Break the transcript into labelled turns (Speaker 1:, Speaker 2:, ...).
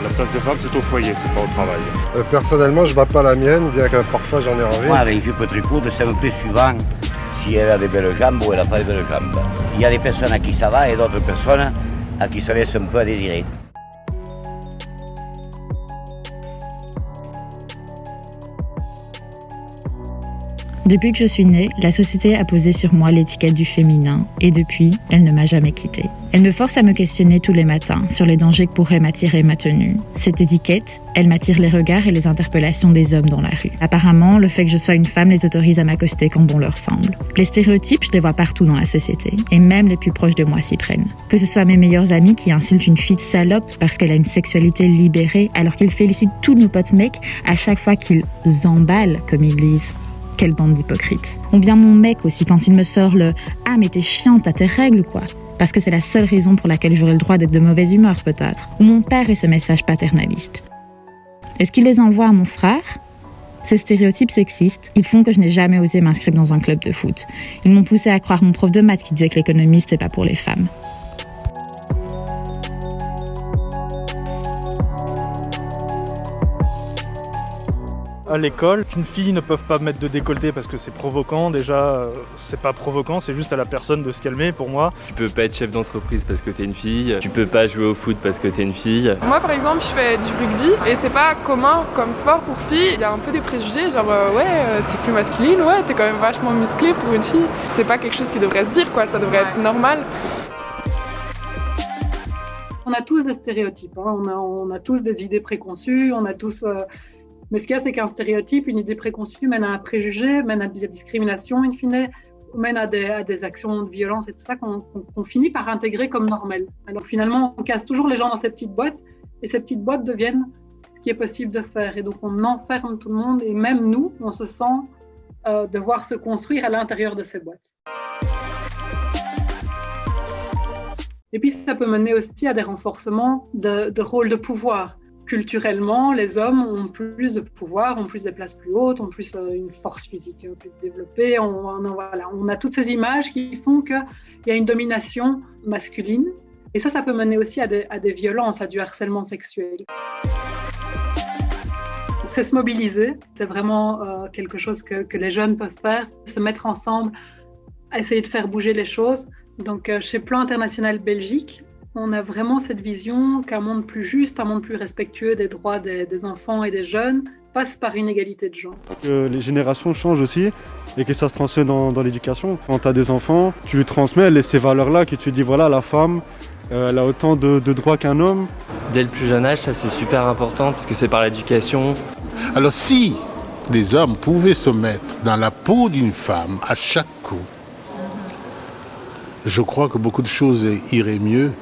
Speaker 1: La place des femmes, c'est au foyer, c'est pas au travail.
Speaker 2: Personnellement, je ne bats pas la mienne, bien que parfois j'en ai envie.
Speaker 3: Moi, les jupes très courtes, ça me plaît suivant si elle a des belles jambes ou elle n'a pas de belles jambes. Il y a des personnes à qui ça va et d'autres personnes à qui ça laisse un peu à désirer.
Speaker 4: Depuis que je suis née, la société a posé sur moi l'étiquette du féminin et depuis, elle ne m'a jamais quittée. Elle me force à me questionner tous les matins sur les dangers que pourrait m'attirer ma tenue. Cette étiquette, elle m'attire les regards et les interpellations des hommes dans la rue. Apparemment, le fait que je sois une femme les autorise à m'accoster quand bon leur semble. Les stéréotypes, je les vois partout dans la société et même les plus proches de moi s'y prennent. Que ce soit mes meilleurs amis qui insultent une fille de salope parce qu'elle a une sexualité libérée alors qu'ils félicitent tous nos potes mecs à chaque fois qu'ils emballent, comme ils disent. Quelle bande d'hypocrites. Ou bien mon mec aussi quand il me sort le « Ah mais t'es chiante, t'as tes règles ou quoi ?» Parce que c'est la seule raison pour laquelle j'aurais le droit d'être de mauvaise humeur peut-être. Ou mon père et ses messages paternalistes. Est-ce qu'il les envoie à mon frère ? Ces stéréotypes sexistes, ils font que je n'ai jamais osé m'inscrire dans un club de foot. Ils m'ont poussé à croire mon prof de maths qui disait que l'économie c'était pas pour les femmes.
Speaker 5: À l'école, qu'une fille ne peut pas mettre de décolleté parce que c'est provoquant, déjà c'est pas provoquant, c'est juste à la personne de se calmer pour moi.
Speaker 6: Tu peux pas être chef d'entreprise parce que t'es une fille, tu peux pas jouer au foot parce que t'es une fille.
Speaker 7: Moi par exemple je fais du rugby et c'est pas commun comme sport pour filles, il y a un peu des préjugés genre t'es plus masculine, ouais t'es quand même vachement musclée pour une fille. C'est pas quelque chose qui devrait se dire quoi, ça devrait être normal.
Speaker 8: On a tous des stéréotypes, hein. On a tous des idées préconçues, on a tous... Mais ce qu'il y a, c'est qu'un stéréotype, une idée préconçue mène à un préjugé, mène à de la discrimination, in fine, mène à des actions de violence et tout ça qu'on finit par intégrer comme normales. Alors finalement, on casse toujours les gens dans ces petites boîtes et ces petites boîtes deviennent ce qui est possible de faire. Et donc on enferme tout le monde et même nous, on se sent devoir se construire à l'intérieur de ces boîtes. Et puis ça peut mener aussi à des renforcements de rôles de pouvoir. Culturellement, les hommes ont plus de pouvoir, ont plus des places plus hautes, ont plus une force physique plus développée. On a toutes ces images qui font qu'il y a une domination masculine. Et ça peut mener aussi à des violences, à du harcèlement sexuel. C'est se mobiliser, c'est vraiment quelque chose que les jeunes peuvent faire, se mettre ensemble, essayer de faire bouger les choses. Donc chez Plan International Belgique, on a vraiment cette vision qu'un monde plus juste, un monde plus respectueux des droits des enfants et des jeunes passe par une égalité de genre.
Speaker 9: Que les générations changent aussi et que ça se transmet dans l'éducation. Quand tu as des enfants, tu lui transmets ces valeurs-là, que tu dis voilà, la femme, elle a autant de droits qu'un homme.
Speaker 6: Dès le plus jeune âge, ça c'est super important parce que c'est par l'éducation.
Speaker 10: Alors si les hommes pouvaient se mettre dans la peau d'une femme à chaque coup, je crois que beaucoup de choses iraient mieux.